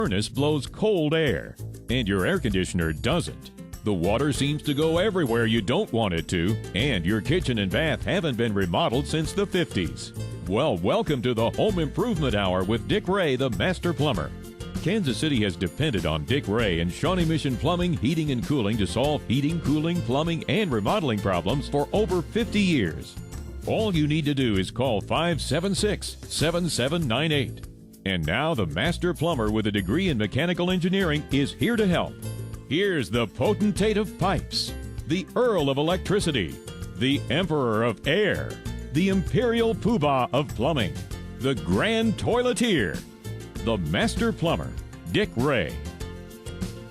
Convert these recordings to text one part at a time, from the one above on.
furnace blows cold air, and your air conditioner doesn't. The water seems to go everywhere you don't want it to, and your kitchen and bath haven't been remodeled since the 50s. Well, welcome to the Home Improvement Hour with Dick Ray, the Master Plumber. Kansas City has depended on Dick Ray and Shawnee Mission Plumbing, Heating, and Cooling to solve heating, cooling, plumbing, and remodeling problems for over 50 years. All you need to do is call 576-7798. And now the Master Plumber with a degree in mechanical engineering is here to help. Here's the potentate of pipes, the Earl of Electricity, the Emperor of Air, the Imperial Poobah of Plumbing, the Grand Toileteer, the Master Plumber, Dick Ray.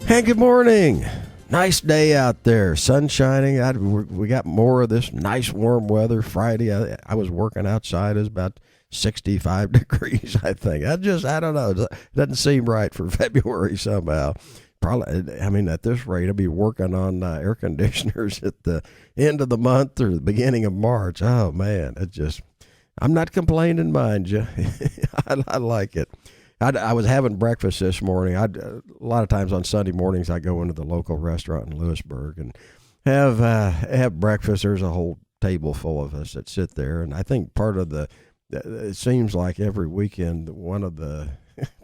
Hey, good morning. Nice day out there, sun shining. We got more of this nice warm weather. Friday, I was working outside. It was about 65 degrees, I think. I don't know. It doesn't seem right for February somehow. Probably, at this rate, I'll be working on air conditioners at the end of the month or the beginning of March. Oh, man, I'm not complaining, mind you. I like it. I was having breakfast this morning. A lot of times on Sunday mornings, I go into the local restaurant in Lewisburg and have breakfast. There's a whole table full of us that sit there, and I think part of it seems like every weekend, one of the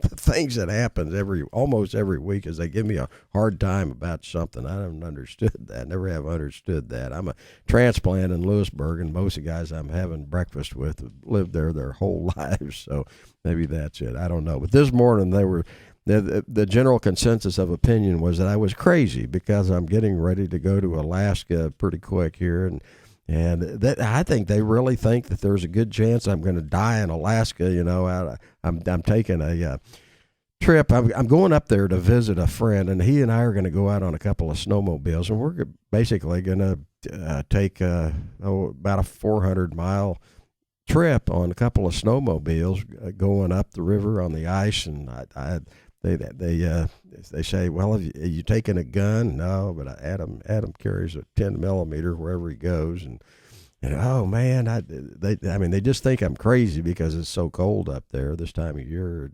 things that happens almost every week is they give me a hard time about something. I haven't understood that. Never have understood that. I'm a transplant in Lewisburg, and most of the guys I'm having breakfast with have lived there their whole lives, so maybe that's it. I don't know. But this morning, the general consensus of opinion was that I was crazy because I'm getting ready to go to Alaska pretty quick here, and that I think they really think that there's a good chance I'm going to die in Alaska. I'm taking a trip. I'm going up there to visit a friend, and he and I are going to go out on a couple of snowmobiles, and we're basically going to take about a 400-mile trip on a couple of snowmobiles going up the river on the ice. And they say, well, have you taken a gun? No, but Adam carries a 10 millimeter wherever he goes, and oh man, they just think I'm crazy because it's so cold up there this time of year.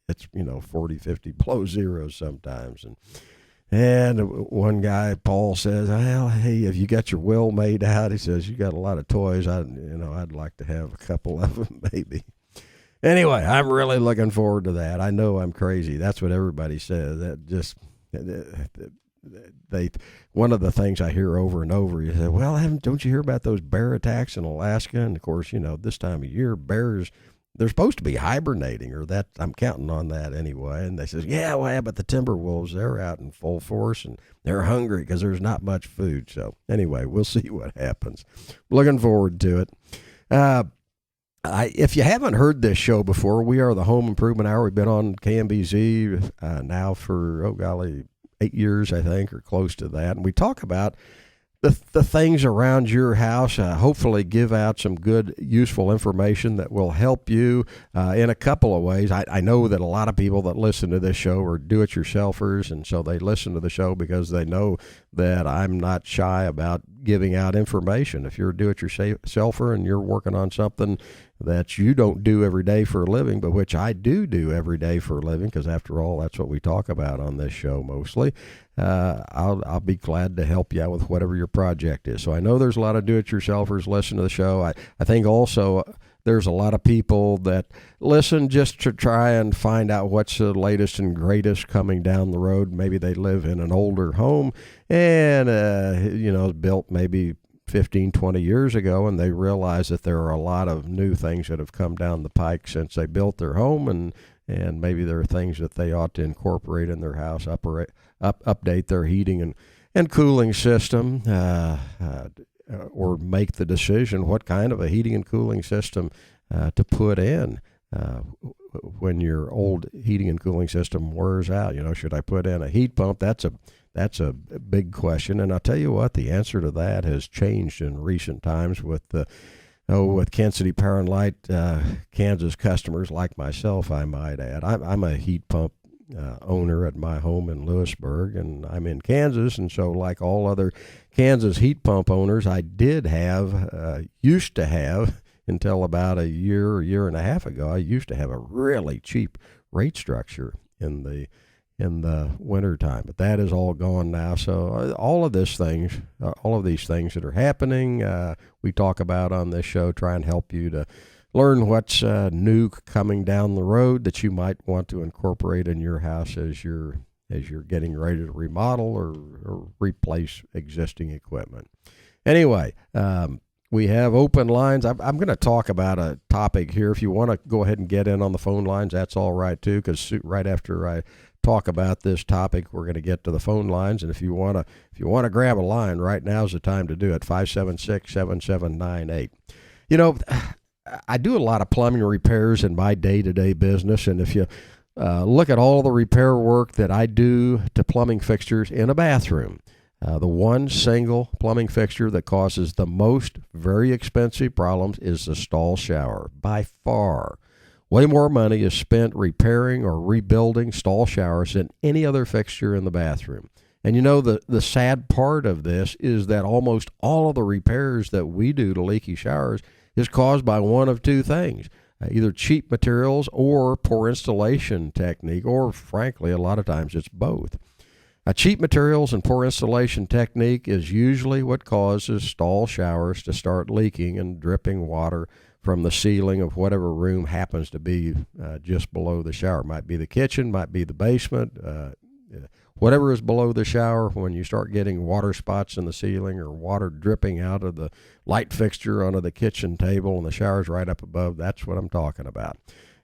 It's 40, 50 below zero sometimes, and one guy, Paul, says, well, hey, have you got your will made out? He says, you got a lot of toys. I'd like to have a couple of them maybe. Anyway, I'm really looking forward to that. I know I'm crazy. That's what everybody says. One of the things I hear over and over is, well, don't you hear about those bear attacks in Alaska? And of course, this time of year, bears, they're supposed to be hibernating, or that I'm counting on that anyway. And they say, yeah, but the timber wolves, they're out in full force and they're hungry because there's not much food. So anyway, we'll see what happens. Looking forward to it. If you haven't heard this show before, we are the Home Improvement Hour. We've been on KMBZ now for, 8 years, I think, or close to that. And we talk about the things around your house, hopefully give out some good, useful information that will help you in a couple of ways. I know that a lot of people that listen to this show are do-it-yourselfers, and so they listen to the show because they know that I'm not shy about giving out information. If you're a do-it-yourselfer and you're working on something that you don't do every day for a living, but which I do every day for a living, because after all, that's what we talk about on this show mostly, I'll be glad to help you out with whatever your project is. So I know there's a lot of do-it-yourselfers listen to the show. I think also there's a lot of people that listen just to try and find out what's the latest and greatest coming down the road. Maybe they live in an older home and, built maybe 15, 20 years ago, and they realize that there are a lot of new things that have come down the pike since they built their home, and maybe there are things that they ought to incorporate in their house, update their heating and cooling system, or make the decision what kind of a heating and cooling system to put in when your old heating and cooling system wears out. Should I put in a heat pump? That's a big question, and I'll tell you what, the answer to that has changed in recent times with Kansas City Power and Light, Kansas customers like myself, I might add. I'm a heat pump owner at my home in Lewisburg, and I'm in Kansas, and so like all other Kansas heat pump owners, I used to have, until about a year and a half ago, I used to have a really cheap rate structure in the wintertime. But that is all gone now. So all of these things that are happening, we talk about on this show, try and help you to learn what's new coming down the road that you might want to incorporate in your house as you're getting ready to remodel or replace existing equipment. Anyway, we have open lines. I'm going to talk about a topic here. If you want to go ahead and get in on the phone lines, that's all right too, because right after I talk about this topic, we're going to get to the phone lines. And if you want to grab a line, right now is the time to do it. 576-7798. You know, I do a lot of plumbing repairs in my day-to-day business, and if you look at all the repair work that I do to plumbing fixtures in a bathroom, the one single plumbing fixture that causes the most very expensive problems is the stall shower. By far, way more money is spent repairing or rebuilding stall showers than any other fixture in the bathroom. And you know, the sad part of this is that almost all of the repairs that we do to leaky showers is caused by one of two things. Either cheap materials or poor installation technique, or frankly, a lot of times it's both. Cheap materials and poor installation technique is usually what causes stall showers to start leaking and dripping water from the ceiling of whatever room happens to be just below the shower. Might be the kitchen, might be the basement, whatever is below the shower. When you start getting water spots in the ceiling or water dripping out of the light fixture onto the kitchen table and the shower's right up above, that's what I'm talking about.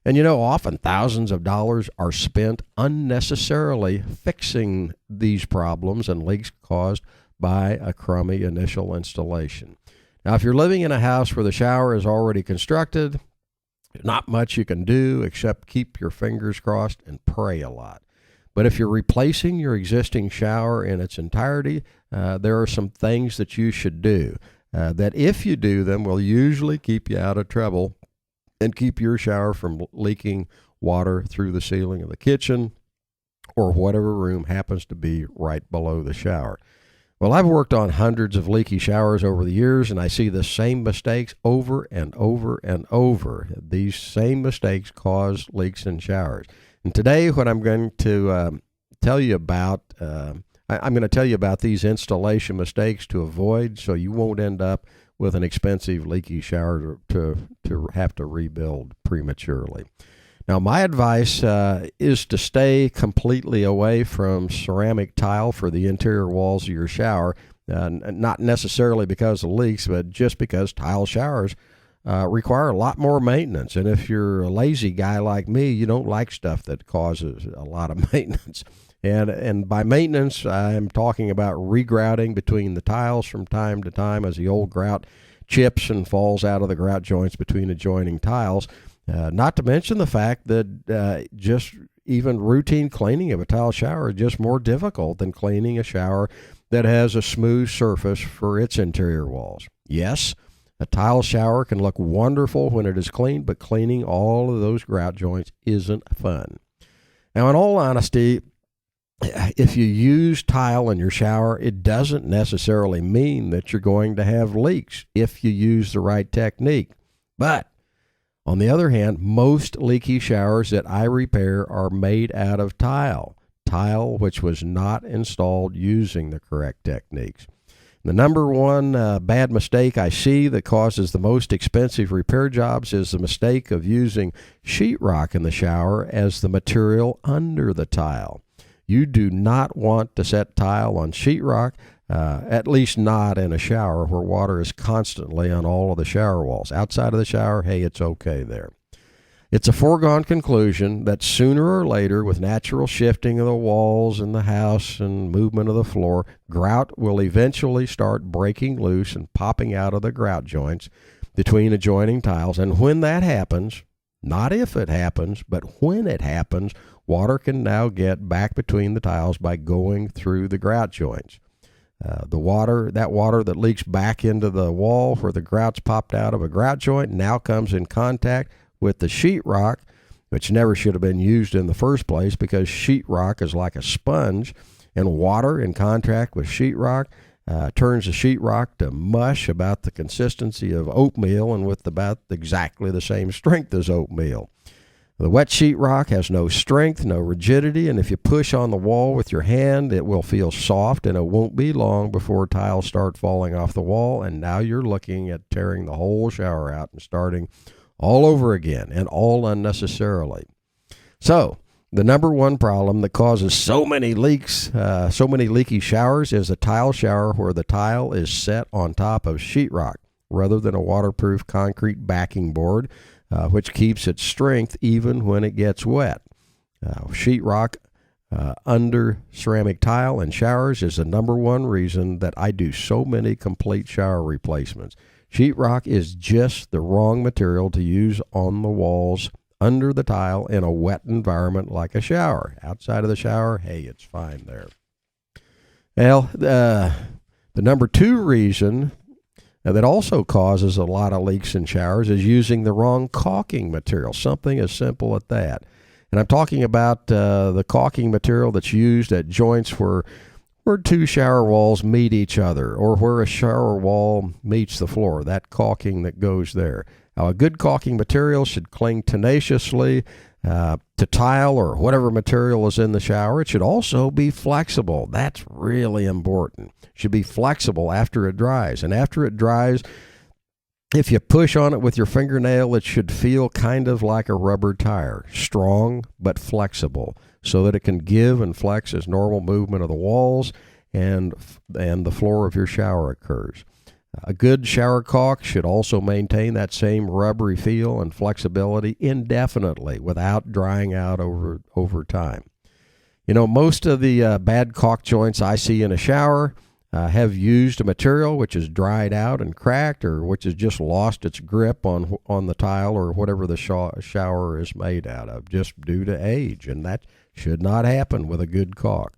And you know, often thousands of dollars are spent unnecessarily fixing these problems and leaks caused by a crummy initial installation. Now, if you're living in a house where the shower is already constructed, there's not much you can do except keep your fingers crossed and pray a lot. But if you're replacing your existing shower in its entirety, there are some things that you should do that, if you do them, will usually keep you out of trouble and keep your shower from leaking water through the ceiling of the kitchen or whatever room happens to be right below the shower. Well, I've worked on hundreds of leaky showers over the years, and I see the same mistakes over and over and over. These same mistakes cause leaks in showers. And today, what I'm going to tell you about, I'm going to tell you about these installation mistakes to avoid, so you won't end up with an expensive leaky shower to have to rebuild prematurely. Now, my advice is to stay completely away from ceramic tile for the interior walls of your shower, not necessarily because of leaks, but just because tile showers require a lot more maintenance. And if you're a lazy guy like me, you don't like stuff that causes a lot of maintenance. And by maintenance, I'm talking about regrouting between the tiles from time to time as the old grout chips and falls out of the grout joints between adjoining tiles. Not to mention the fact that just even routine cleaning of a tile shower is just more difficult than cleaning a shower that has a smooth surface for its interior walls. Yes, a tile shower can look wonderful when it is clean, but cleaning all of those grout joints isn't fun. Now, in all honesty, if you use tile in your shower, it doesn't necessarily mean that you're going to have leaks if you use the right technique. But on the other hand, most leaky showers that I repair are made out of tile which was not installed using the correct techniques. The number one bad mistake I see that causes the most expensive repair jobs is the mistake of using sheetrock in the shower as the material under the tile. You do not want to set tile on sheetrock, at least not in a shower where water is constantly on all of the shower walls. Outside of the shower, hey, it's okay there. It's a foregone conclusion that sooner or later, with natural shifting of the walls in the house and movement of the floor, grout will eventually start breaking loose and popping out of the grout joints between adjoining tiles. And when that happens, not if it happens, but when it happens, water can now get back between the tiles by going through the grout joints. That water that leaks back into the wall where the grout's popped out of a grout joint now comes in contact with the sheetrock, which never should have been used in the first place, because sheetrock is like a sponge, and water in contact with sheetrock turns the sheetrock to mush about the consistency of oatmeal and with about exactly the same strength as oatmeal. The wet sheetrock has no strength, no rigidity, and if you push on the wall with your hand, it will feel soft, and it won't be long before tiles start falling off the wall, and now you're looking at tearing the whole shower out and starting all over again, and all unnecessarily. So, the number one problem that causes so many leaks, so many leaky showers, is a tile shower where the tile is set on top of sheetrock rather than a waterproof concrete backing board, which keeps its strength even when it gets wet. Sheetrock under ceramic tile in showers is the number one reason that I do so many complete shower replacements. Sheetrock is just the wrong material to use on the walls under the tile in a wet environment like a shower. Outside of the shower, hey, it's fine there. Well, the number two reason that also causes a lot of leaks in showers is using the wrong caulking material, something as simple as that. And I'm talking about the caulking material that's used at joints where two shower walls meet each other, or where a shower wall meets the floor, that caulking that goes there. Now, a good caulking material should cling tenaciously to tile or whatever material is in the shower. It should also be flexible. That's really important. It should be flexible after it dries. And after it dries, if you push on it with your fingernail, it should feel kind of like a rubber tire, strong but flexible, so that it can give and flex as normal movement of the walls and the floor of your shower occurs. A good shower caulk should also maintain that same rubbery feel and flexibility indefinitely without drying out over time. You know, most of the bad caulk joints I see in a shower have used a material which is dried out and cracked, or which has just lost its grip on the tile or whatever the shower is made out of, just due to age, and that should not happen with a good caulk.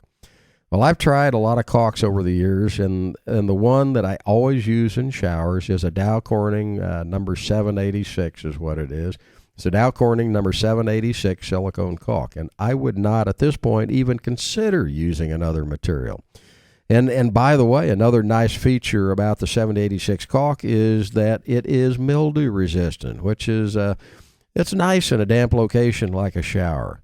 Well, I've tried a lot of caulks over the years, and the one that I always use in showers is a Dow Corning number 786 is what it is. It's a Dow Corning number 786 silicone caulk, and I would not at this point even consider using another material. And by the way, another nice feature about the 786 caulk is that it is mildew resistant, which is it's nice in a damp location like a shower.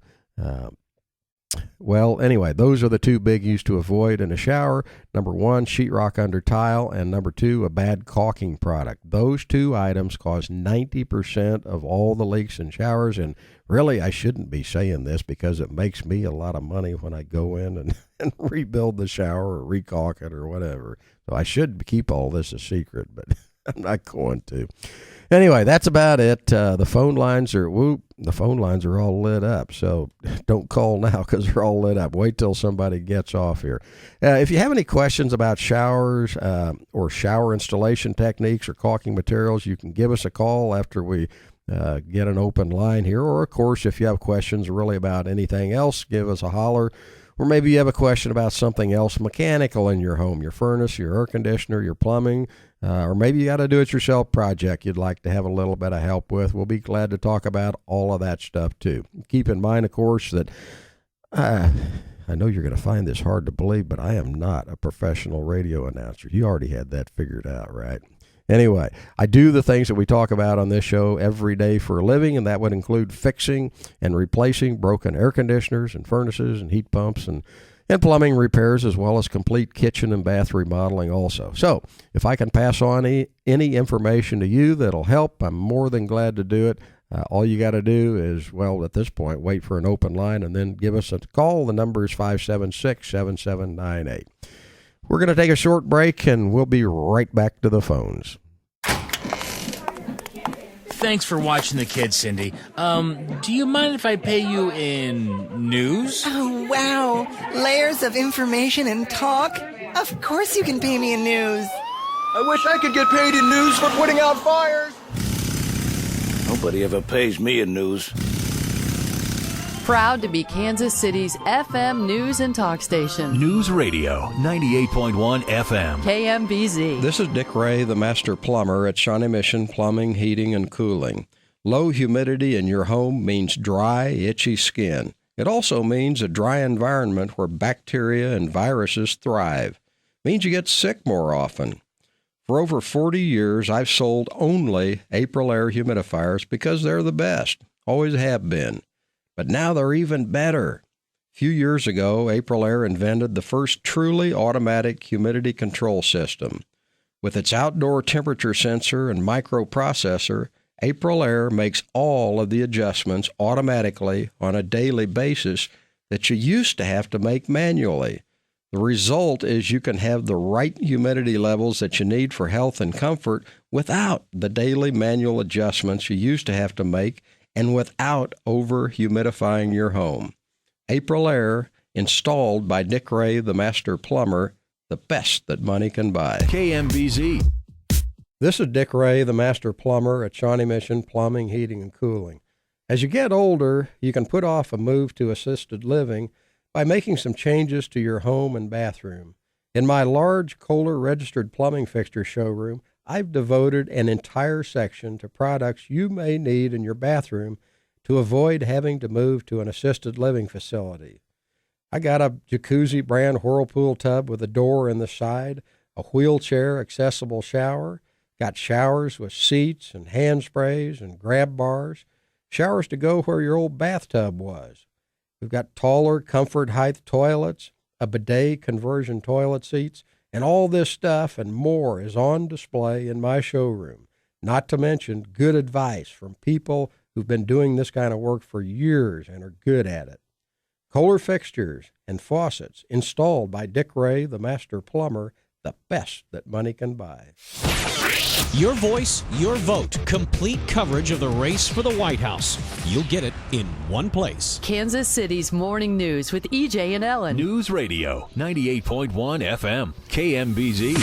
Well, anyway, those are the two biggies to avoid in a shower. Number one, sheetrock under tile, and number two, a bad caulking product. Those two items cause 90% of all the leaks in showers, and really, I shouldn't be saying this because it makes me a lot of money when I go in and rebuild the shower or recaulk it or whatever. So I should keep all this a secret, but I'm not going to. Anyway, that's about it. The phone lines are all lit up, so don't call now because they're all lit up. Wait till somebody gets off here. If you have any questions about showers or shower installation techniques or caulking materials, you can give us a call after we get an open line here. Or, of course, if you have questions really about anything else, give us a holler. Or maybe you have a question about something else mechanical in your home, your furnace, your air conditioner, your plumbing, or maybe you got a do-it-yourself project you'd like to have a little bit of help with. We'll be glad to talk about all of that stuff, too. Keep in mind, of course, that I know you're going to find this hard to believe, but I am not a professional radio announcer. You already had that figured out, right? Anyway, I do the things that we talk about on this show every day for a living, and that would include fixing and replacing broken air conditioners and furnaces and heat pumps and plumbing repairs, as well as complete kitchen and bath remodeling also. So if I can pass on any information to you that'll help, I'm more than glad to do it. All you got to do is, well, at this point, wait for an open line and then give us a call. The number is 576-7798. We're going to take a short break, and we'll be right back to the phones. Thanks for watching the kids, Cindy. Do you mind if I pay you in news? Oh, wow. Layers of information and talk? Of course you can pay me in news. I wish I could get paid in news for putting out fires. Nobody ever pays me in news. Proud to be Kansas City's FM news and talk station. News Radio 98.1 FM. KMBZ. This is Dick Ray, the master plumber at Shawnee Mission Plumbing, Heating, and Cooling. Low humidity in your home means dry, itchy skin. It also means a dry environment where bacteria and viruses thrive. It means you get sick more often. For over 40 years, I've sold only April Air humidifiers because they're the best. Always have been. but now they're even better. A few years ago, Aprilaire invented the first truly automatic humidity control system. With its outdoor temperature sensor and microprocessor, Aprilaire makes all of the adjustments automatically on a daily basis that you used to have to make manually. The result is you can have the right humidity levels that you need for health and comfort without the daily manual adjustments you used to have to make and without over-humidifying your home. Aprilaire, installed by Dick Ray, the master plumber, the best that money can buy. KMBZ. This is Dick Ray, the master plumber at Shawnee Mission Plumbing, Heating, and Cooling. As you get older, you can put off a move to assisted living by making some changes to your home and bathroom. In my large Kohler registered plumbing fixture showroom, I've devoted an entire section to products you may need in your bathroom to avoid having to move to an assisted living facility. I got a jacuzzi brand whirlpool tub with a door in the side, a wheelchair accessible shower, got showers with seats and hand sprays and grab bars, showers to go where your old bathtub was. We've got taller comfort height toilets, a bidet conversion toilet seats, and all this stuff and more is on display in my showroom. Not to mention good advice from people who've been doing this kind of work for years and are good at it. Kohler fixtures and faucets installed by Dick Ray, the master plumber, the best that money can buy. Your voice, your vote. Complete coverage of the race for the White House. You'll get it in one place. Kansas City's Morning News with EJ and Ellen. News Radio 98.1 FM. KMBZ.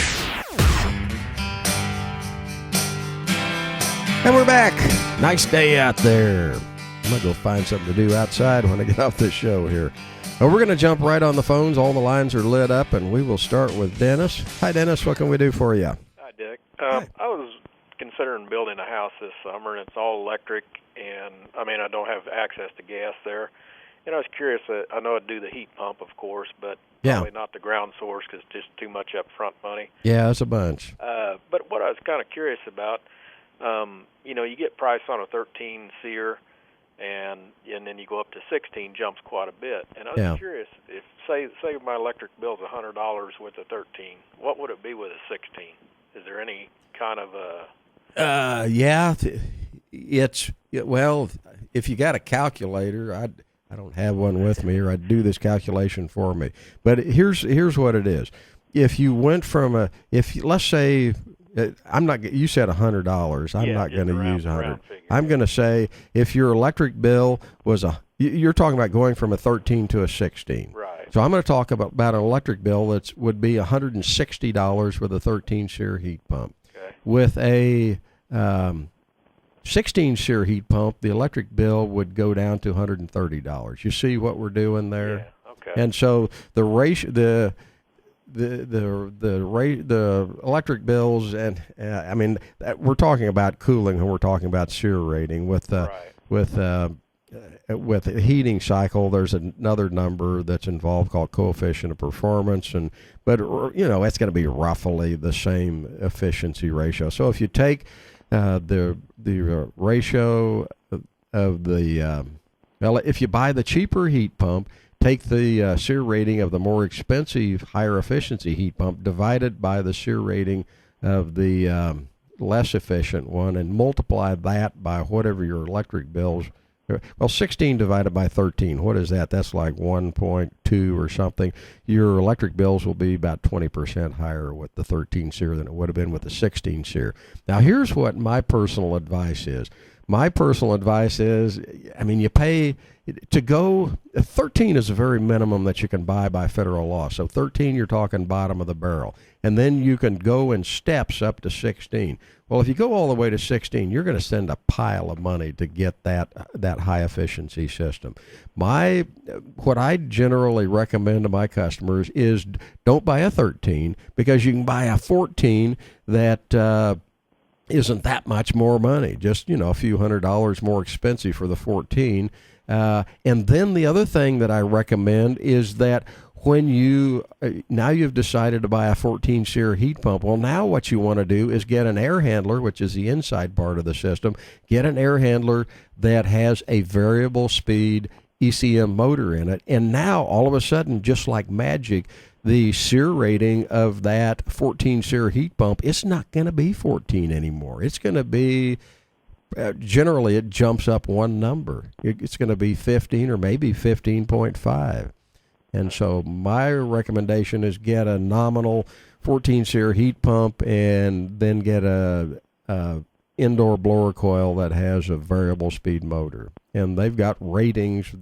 And we're back. Nice day out there. I'm going to go find something to do outside when I get off this show here. We're going to jump right on the phones. All the lines are lit up, and we will start with Dennis. Hi, Dennis. What can we do for you? Hi, Dick. Hi. I was considering building a house this summer, and it's all electric, and, I don't have access to gas there. And I was curious, I know I'd do the heat pump, of course, but probably not the ground source because it's just too much upfront money. Yeah, it's a bunch. But what I was kind of curious about, you get price on a 13 SEER, and then you go up to 16, jumps quite a bit. And I was curious, if say my electric bill's $100 with a 13, what would it be with a 16? Is there any kind of a... if you got a calculator, I don't have one with me, or I'd do this calculation for me. But here's what it is. If you went from let's say, you said $100. I'm not going to use 100. I'm going to say if your electric bill was you're talking about going from a 13 to a 16. Right. So I'm going to talk about an electric bill that would be $160 with a 13 SEER heat pump. Okay. With a 16 SEER heat pump, the electric bill would go down to $130. You see what we're doing there? Yeah. Okay. And so the ratio, the electric bills, and we're talking about cooling when we're talking about SEER rating. With a heating cycle, there's another number that's involved called coefficient of performance, but it's going to be roughly the same efficiency ratio. So if you take the ratio of if you buy the cheaper heat pump, take the SEER rating of the more expensive, higher efficiency heat pump, divide it by the SEER rating of the less efficient one, and multiply that by whatever your electric bills. Well, 16 divided by 13, what is that? That's like 1.2 or something. Your electric bills will be about 20% higher with the 13 SEER than it would have been with the 16 SEER. Now, here's what my personal advice is. My personal advice is, you pay to go, 13 is the very minimum that you can buy by federal law. So 13, you're talking bottom of the barrel. And then you can go in steps up to 16. Well, if you go all the way to 16, you're going to spend a pile of money to get that high efficiency system. What I generally recommend to my customers is don't buy a 13, because you can buy a 14 that isn't that much more money, just a few $100s more expensive for the 14. And then the other thing that I recommend is that when now you've decided to buy a 14 SEER heat pump, well, now what you want to do is get an air handler, which is the inside part of the system. Get an air handler that has a variable speed ECM motor in it. And now, all of a sudden, just like magic, the SEER rating of that 14 SEER heat pump, it's not going to be 14 anymore. It's going to be, generally, it jumps up one number. It's going to be 15 or maybe 15.5. And so my recommendation is get a nominal 14 SEER heat pump and then get a indoor blower coil that has a variable speed motor. And they've got ratings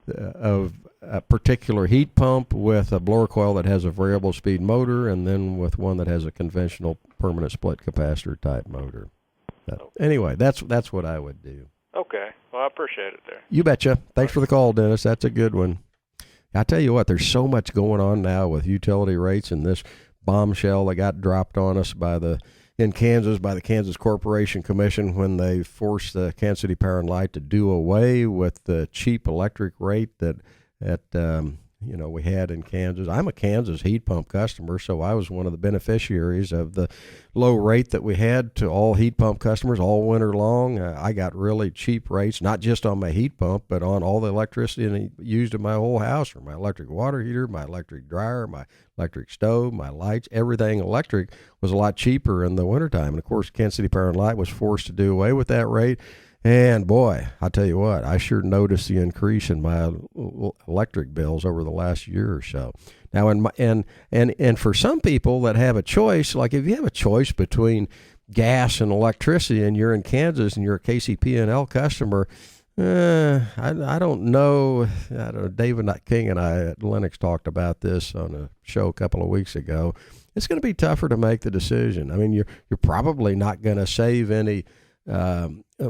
of a particular heat pump with a blower coil that has a variable speed motor, and then with one that has a conventional permanent split capacitor type motor. Anyway, that's what I would do. Okay. Well, I appreciate it there. You betcha. Thanks for the call, Dennis. That's a good one. I tell you what, there's so much going on now with utility rates, and this bombshell that got dropped on us in Kansas by the Kansas Corporation Commission when they forced the Kansas City Power and Light to do away with the cheap electric rate that we had in Kansas. I'm a Kansas heat pump customer, so I was one of the beneficiaries of the low rate that we had to all heat pump customers all winter long. I got really cheap rates, not just on my heat pump, but on all the electricity used in my whole house, or my electric water heater, my electric dryer, my electric stove, my lights. Everything electric was a lot cheaper in the wintertime. And, of course, Kansas City Power and Light was forced to do away with that rate. And boy, I tell you what, I sure noticed the increase in my electric bills over the last year or so. Now, and for some people that have a choice, like if you have a choice between gas and electricity, and you're in Kansas and you're a KCP&L customer, I don't know. David King and I at Lennox talked about this on a show a couple of weeks ago. It's going to be tougher to make the decision. I mean, you're probably not going to save any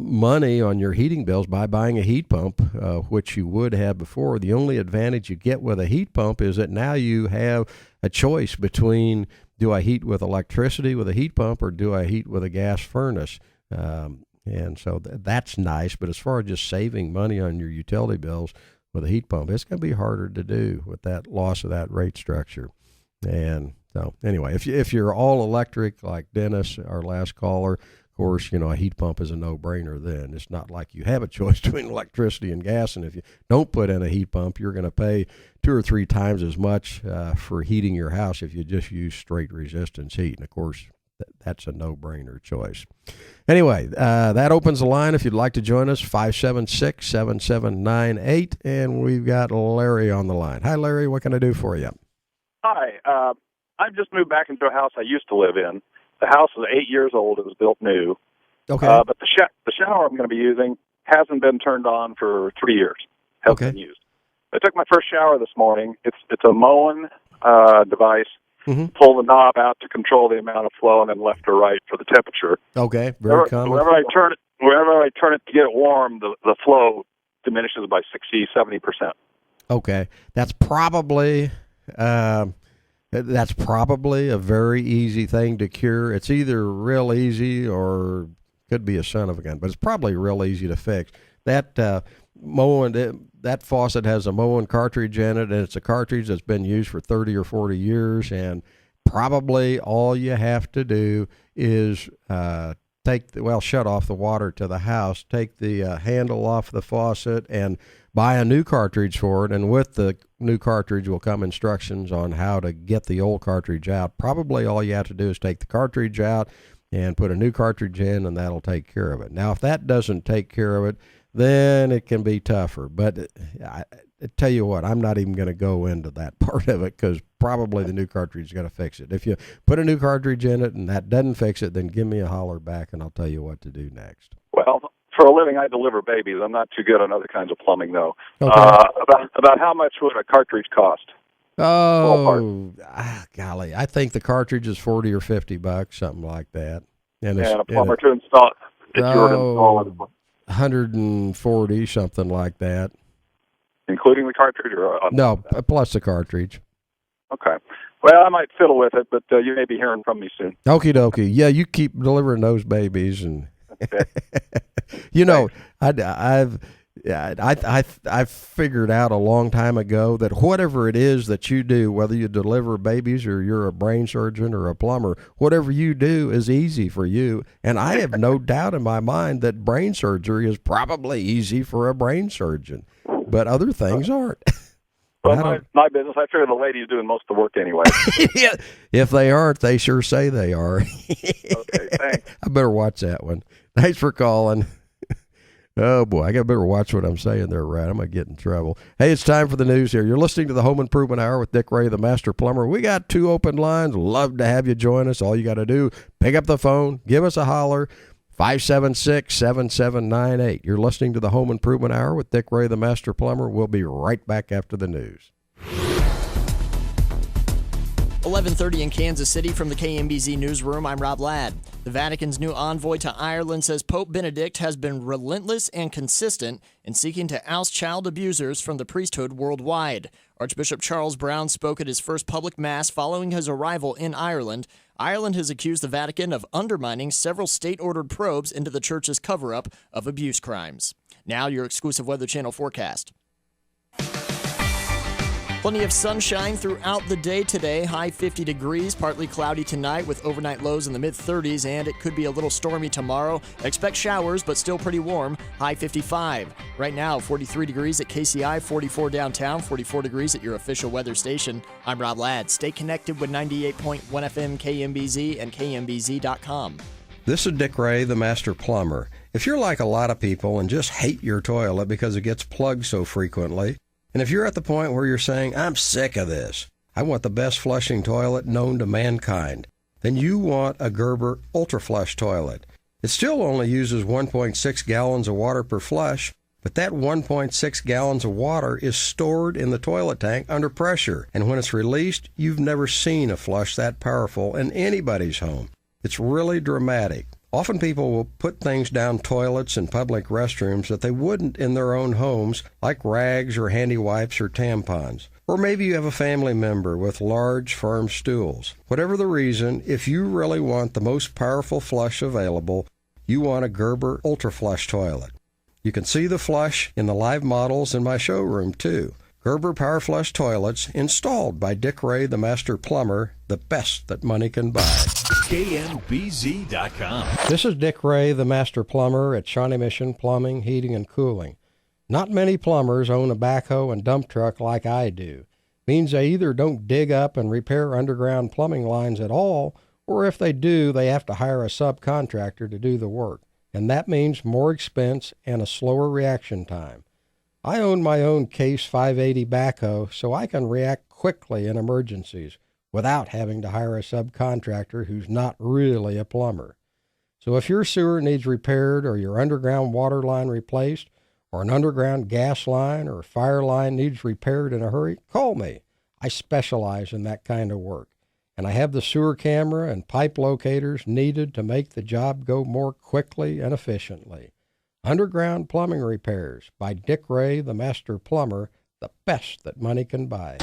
money on your heating bills by buying a heat pump, which you would have before. The only advantage you get with a heat pump is that now you have a choice between, do I heat with electricity with a heat pump, or do I heat with a gas furnace? And so that's nice. But as far as just saving money on your utility bills with a heat pump, it's going to be harder to do with that loss of that rate structure. And so anyway, if you're all electric like Dennis, our last caller, of course, a heat pump is a no-brainer then. It's not like you have a choice between electricity and gas, and if you don't put in a heat pump, you're going to pay 2 or 3 times as much for heating your house if you just use straight resistance heat. And, of course, that's a no-brainer choice. Anyway, that opens the line if you'd like to join us, 576-7798, and we've got Larry on the line. Hi, Larry. What can I do for you? Hi. I've just moved back into a house I used to live in. The house is 8 years old. It was built new. Okay. But the shower I'm going to be using hasn't been turned on for 3 years. Hasn't been used. I took my first shower this morning. It's a Moen device. Mm-hmm. Pull the knob out to control the amount of flow, and then left or right for the temperature. Okay, very common. Wherever I turn it to get it warm, the flow diminishes by 60-70%. Okay, that's probably a very easy thing to cure. It's either real easy or could be a son of a gun, but it's probably real easy to fix. That that faucet has a Moen cartridge in it, and it's a cartridge that's been used for 30 or 40 years, and probably all you have to do is shut off the water to the house, take the handle off the faucet, and buy a new cartridge for it. And with the new cartridge will come instructions on how to get the old cartridge out. Probably all you have to do is take the cartridge out and put a new cartridge in, and that'll take care of it. Now, if that doesn't take care of it, then it can be tougher. But I tell you what, I'm not even going to go into that part of it, because probably the new cartridge is going to fix it. If you put a new cartridge in it and that doesn't fix it, then give me a holler back and I'll tell you what to do next. Well, for a living, I deliver babies. I'm not too good on other kinds of plumbing, though. Okay. About how much would a cartridge cost? Oh, golly. I think the cartridge is $40 or $50, something like that. And a plumber to install it. If you were to install it. $140, something like that. Including the cartridge? No, plus the cartridge. Okay. Well, I might fiddle with it, but you may be hearing from me soon. Okie dokie. Yeah, you keep delivering those babies. And okay. I've figured out a long time ago that whatever it is that you do, whether you deliver babies or you're a brain surgeon or a plumber, whatever you do is easy for you. And I have no doubt in my mind that brain surgery is probably easy for a brain surgeon. but other things aren't. Well, my business, I figure the lady's doing most of the work anyway. Yeah. If they aren't, they sure say they are. Okay, thanks. I better watch that one. Thanks for calling. Oh, boy, I better watch what I'm saying there, Rat. I'm going to get in trouble. Hey, it's time for the news here. You're listening to the Home Improvement Hour with Dick Ray, the Master Plumber. We got 2 open lines. Love to have you join us. All you got to do, pick up the phone, give us a holler, 576-7798. You're listening to the Home Improvement Hour with Dick Ray, the Master Plumber. We'll be right back after the news. 11:30 in Kansas City from the KMBZ Newsroom. I'm Rob Ladd. The Vatican's new envoy to Ireland says Pope Benedict has been relentless and consistent in seeking to oust child abusers from the priesthood worldwide. Archbishop Charles Brown spoke at his first public mass following his arrival in Ireland. Ireland has accused the Vatican of undermining several state-ordered probes into the church's cover-up of abuse crimes. Now your exclusive Weather Channel forecast. Plenty of sunshine throughout the day today. High 50 degrees, partly cloudy tonight with overnight lows in the mid-30s, and it could be a little stormy tomorrow. Expect showers, but still pretty warm. High 55. Right now, 43 degrees at KCI, 44 downtown, 44 degrees at your official weather station. I'm Rob Ladd. Stay connected with 98.1 FM KMBZ and KMBZ.com. This is Dick Ray, the Master Plumber. If you're like a lot of people and just hate your toilet because it gets plugged so frequently, and if you're at the point where you're saying, I'm sick of this, I want the best flushing toilet known to mankind, then you want a Gerber Ultra Flush toilet. It still only uses 1.6 gallons of water per flush, but that 1.6 gallons of water is stored in the toilet tank under pressure, and when it's released, you've never seen a flush that powerful in anybody's home. It's really dramatic. Often people will put things down toilets and public restrooms that they wouldn't in their own homes, like rags or handy wipes or tampons. Or maybe you have a family member with large, firm stools. Whatever the reason, if you really want the most powerful flush available, you want a Gerber Ultra Flush toilet. You can see the flush in the live models in my showroom, too. Gerber Power Flush toilets installed by Dick Ray, the Master Plumber, the best that money can buy. KMBZ.com. This is Dick Ray, the Master Plumber at Shawnee Mission Plumbing, Heating, and Cooling. Not many plumbers own a backhoe and dump truck like I do. Means they either don't dig up and repair underground plumbing lines at all, or if they do, they have to hire a subcontractor to do the work. And that means more expense and a slower reaction time. I own my own Case 580 backhoe, so I can react quickly in emergencies without having to hire a subcontractor who's not really a plumber. So if your sewer needs repaired or your underground water line replaced or an underground gas line or fire line needs repaired in a hurry, call me. I specialize in that kind of work, and I have the sewer camera and pipe locators needed to make the job go more quickly and efficiently. Underground Plumbing Repairs by Dick Ray, the Master Plumber, the best that money can buy.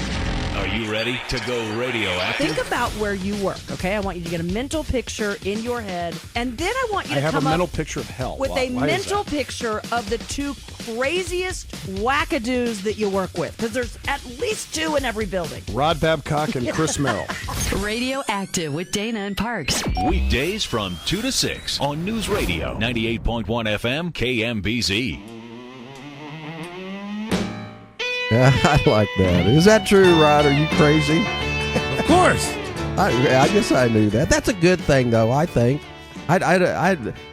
Are you ready to go radioactive? Think about where you work, okay? I want you to get a mental picture in your head, and then I want you to have come a mental up picture of hell. with Why a mental picture of the 2 craziest wackadoos that you work with, because there's at least 2 in every building. Rod Babcock and Chris Merrill. Radioactive with Dana and Parks. Weekdays from 2 to 6 on News Radio 98.1 FM KMBZ. I like that. Is that true, Rod? Are you crazy? Of course. I guess I knew that. That's a good thing, though, I think.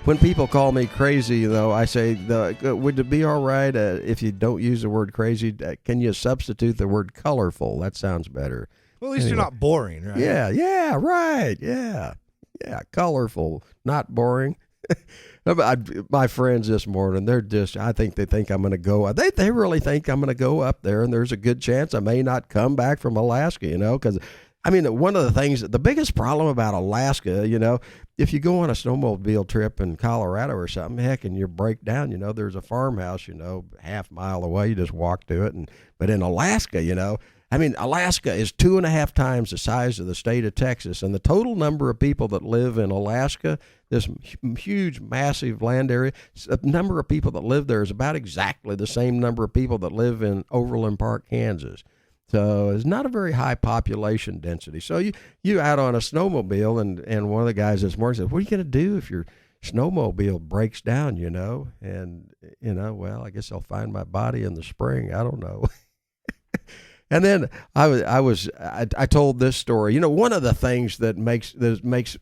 When people call me crazy, though, I say, would it be all right if you don't use the word crazy? Can you substitute the word colorful? That sounds better. Well, at least you're not boring, right? Yeah, right. Yeah, colorful, not boring. My friends this morning, I think they think I'm going to go. They really think I'm going to go up there, and there's a good chance I may not come back from Alaska, because, one of the things, the biggest problem about Alaska, if you go on a snowmobile trip in Colorado or something, heck, and you break down, there's a farmhouse, half mile away, you just walk to it. But in Alaska, Alaska is 2.5 times the size of the state of Texas, and the total number of people that live in Alaska, this huge, massive land area, the number of people that live there is about exactly the same number of people that live in Overland Park, Kansas. So it's not a very high population density. So you out on a snowmobile, and one of the guys this morning said, "What are you going to do if snowmobile breaks down, and, well, I guess I'll find my body in the spring. I don't know. And then I told this story. One of the things that makes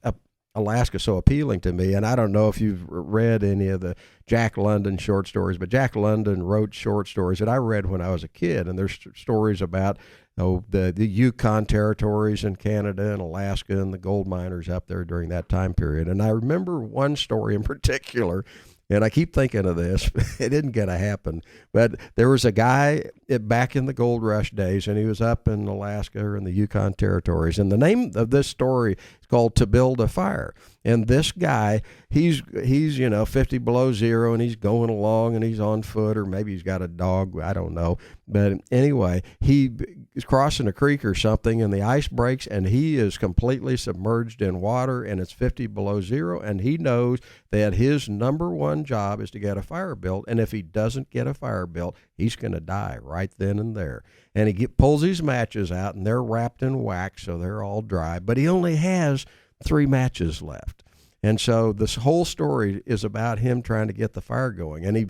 Alaska so appealing to me, and I don't know if you've read any of the Jack London short stories, but Jack London wrote short stories that I read when I was a kid, and there's stories about the Yukon territories in Canada and Alaska and the gold miners up there during that time period. And I remember one story in particular, and I keep thinking of this. It isn't going to happen. But there was a guy back in the gold rush days, and he was up in Alaska or in the Yukon territories. And the name of this story is called To Build a Fire. And this guy, he's 50 below zero, and he's going along, and he's on foot, or maybe he's got a dog. I don't know. But anyway, he is crossing a creek or something, and the ice breaks, and he is completely submerged in water, and it's 50 below zero, and he knows that his number one job is to get a fire built, and if he doesn't get a fire built, he's going to die right then and there. And he pulls his matches out, and they're wrapped in wax, so they're all dry, but he only has 3 matches left. And so this whole story is about him trying to get the fire going, and he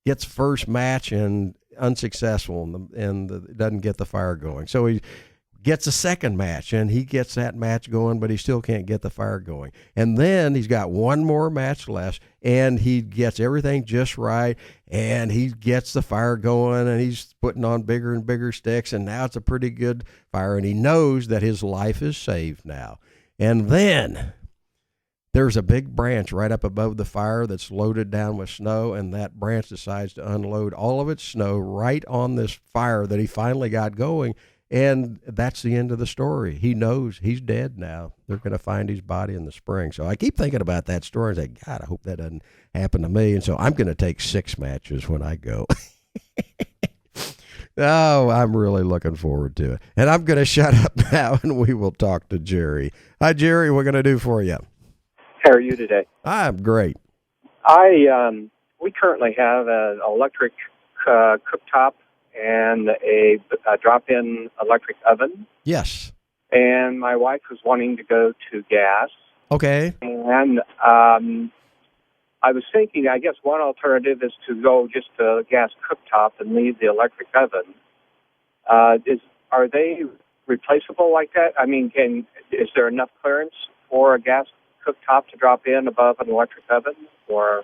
gets first match and unsuccessful, and doesn't get the fire going. So he gets a second match, and he gets that match going, but he still can't get the fire going. And then he's got one more match left, and he gets everything just right, and he gets the fire going, and he's putting on bigger and bigger sticks, and now it's a pretty good fire, and he knows that his life is saved now. And then there's a big branch right up above the fire that's loaded down with snow, and that branch decides to unload all of its snow right on this fire that he finally got going, and that's the end of the story. He knows he's dead now. They're going to find his body in the spring. So I keep thinking about that story and say, God, I hope that doesn't happen to me. And so I'm going to take 6 matches when I go. Oh, I'm really looking forward to it. And I'm going to shut up now, and we will talk to Jerry. Hi, Jerry. What are we going to do for you? How are you today? I'm great. We currently have an electric cooktop and a drop-in electric oven. Yes. And my wife was wanting to go to gas. Okay. And I was thinking, I guess one alternative is to go just to a gas cooktop and leave the electric oven. Are they replaceable like that? I mean, is there enough clearance for a gas cooktop to drop in above an electric oven, or?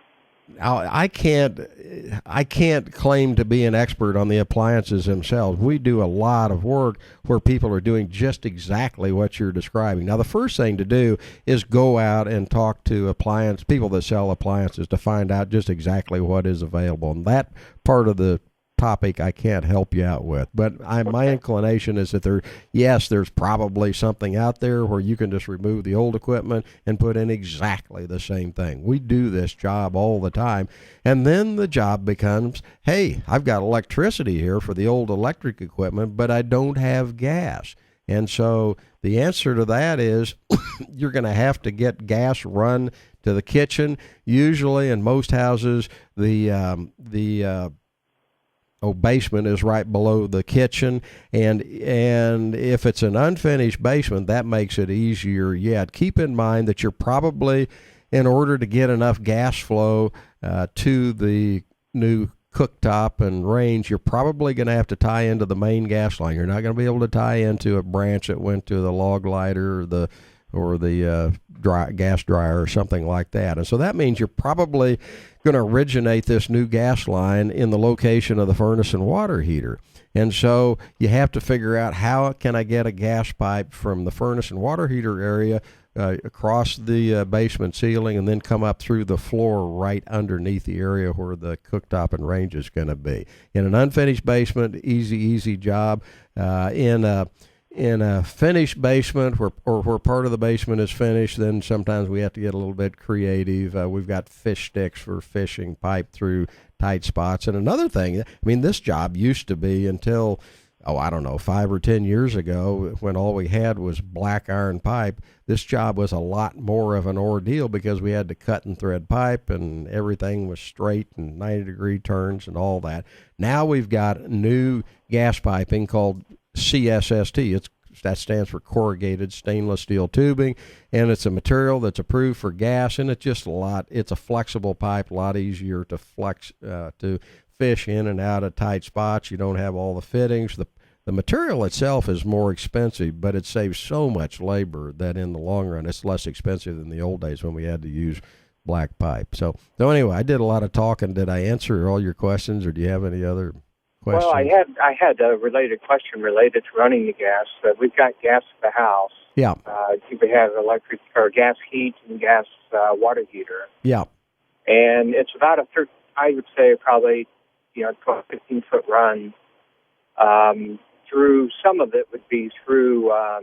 I can't claim to be an expert on the appliances themselves. We do a lot of work where people are doing just exactly what you're describing. Now, the first thing to do is go out and talk to people that sell appliances to find out just exactly what is available. And that part of the topic I can't help you out with, but my inclination is that there's probably something out there where you can just remove the old equipment and put in exactly the same thing. We do this job all the time, and then the job becomes, hey, I've got electricity here for the old electric equipment, but I don't have gas. And so the answer to that is you're going to have to get gas run to the kitchen. Usually in most houses, the basement is right below the kitchen, and if it's an unfinished basement, that makes it easier yet. Keep in mind that you're probably, in order to get enough gas flow to the new cooktop and range, you're probably going to have to tie into the main gas line. You're not going to be able to tie into a branch that went to the log lighter or the gas dryer or something like that. And so that means you're probably going to originate this new gas line in the location of the furnace and water heater. And so you have to figure out, how can I get a gas pipe from the furnace and water heater area across the basement ceiling and then come up through the floor right underneath the area where the cooktop and range is going to be. In an unfinished basement, easy job. In a finished basement where part of the basement is finished, then sometimes we have to get a little bit creative. We've got fish sticks for fishing pipe through tight spots. And another thing, I mean, this job used to be until, 5 or 10 years ago, when all we had was black iron pipe, this job was a lot more of an ordeal because we had to cut and thread pipe, and everything was straight and 90-degree turns and all that. Now we've got new gas piping called CSST. It's that stands for corrugated stainless steel tubing, and it's a material that's approved for gas, and it's just it's a flexible pipe, a lot easier to flex, to fish in and out of tight spots. You don't have all the fittings. The material itself is more expensive, but it saves so much labor that in the long run, it's less expensive than the old days when we had to use black pipe. So anyway, I did a lot of talking. Did I answer all your questions, or do you have any other questions? Well, I had a related question related to running the gas. We've got gas at the house. Yeah. We have electric or gas heat and gas water heater. Yeah. And it's about I would say probably 12, 15-foot run. Through some of it would be through a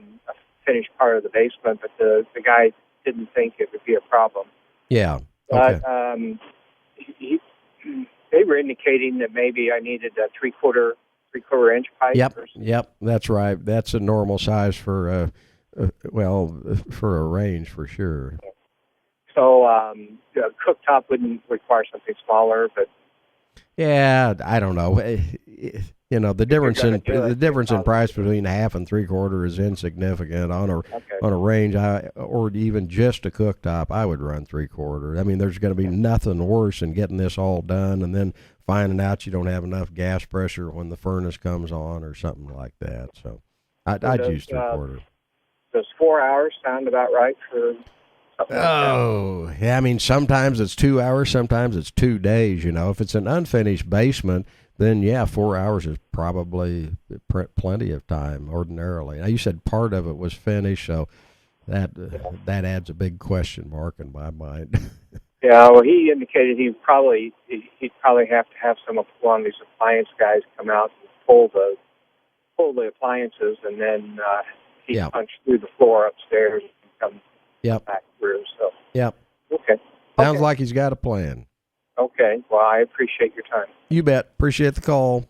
finished part of the basement, but the guy didn't think it would be a problem. Yeah. Okay. But they were indicating that maybe I needed a three-quarter inch pipe. Yep. That's right. That's a normal size for for a range for sure. So a cooktop wouldn't require something smaller, but yeah, I don't know. The difference in price between a half and three-quarter is insignificant on a range. Or even just a cooktop, I would run three-quarter. I mean, there's going to be nothing worse than getting this all done and then finding out you don't have enough gas pressure when the furnace comes on or something like that. So I'd use three-quarter. Does 4 hours sound about right for something like that? Yeah. I mean, sometimes it's 2 hours, sometimes it's 2 days. If it's an unfinished basement, then 4 hours is probably plenty of time ordinarily. Now, you said part of it was finished, so that adds a big question mark in my mind. Yeah, well, he indicated he'd probably have to have one of these appliance guys come out and pull the appliances, and then he punched through the floor upstairs and come back through. So okay, sounds like he's got a plan. Okay, well, I appreciate your time. You bet. Appreciate the call.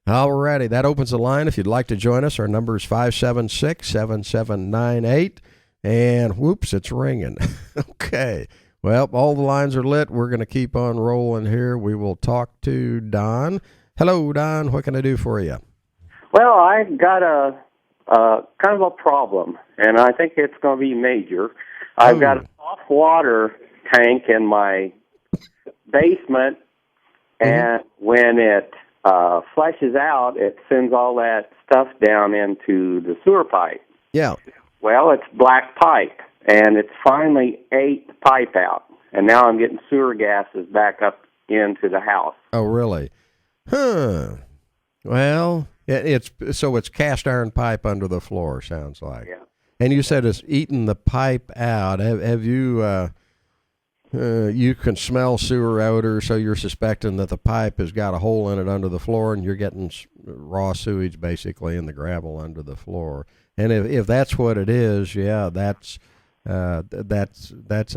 All righty, that opens the line. If you'd like to join us, our number is 576-7798. And whoops, it's ringing. Okay. Well, all the lines are lit. We're going to keep on rolling here. We will talk to Don. Hello, Don. What can I do for you? Well, I've got a kind of a problem, and I think it's going to be major. I've got a soft water tank in my basement, and when it flushes out, it sends all that stuff down into the sewer pipe. Yeah. Well, it's black pipe, and it's finally ate the pipe out, and now I'm getting sewer gases back up into the house. Oh, really? Huh. Well, it's cast iron pipe under the floor, sounds like. Yeah. And you said it's eaten the pipe out. Have you... you can smell sewer odor, so you're suspecting that the pipe has got a hole in it under the floor, and you're getting raw sewage basically in the gravel under the floor. And if that's what it is, that's a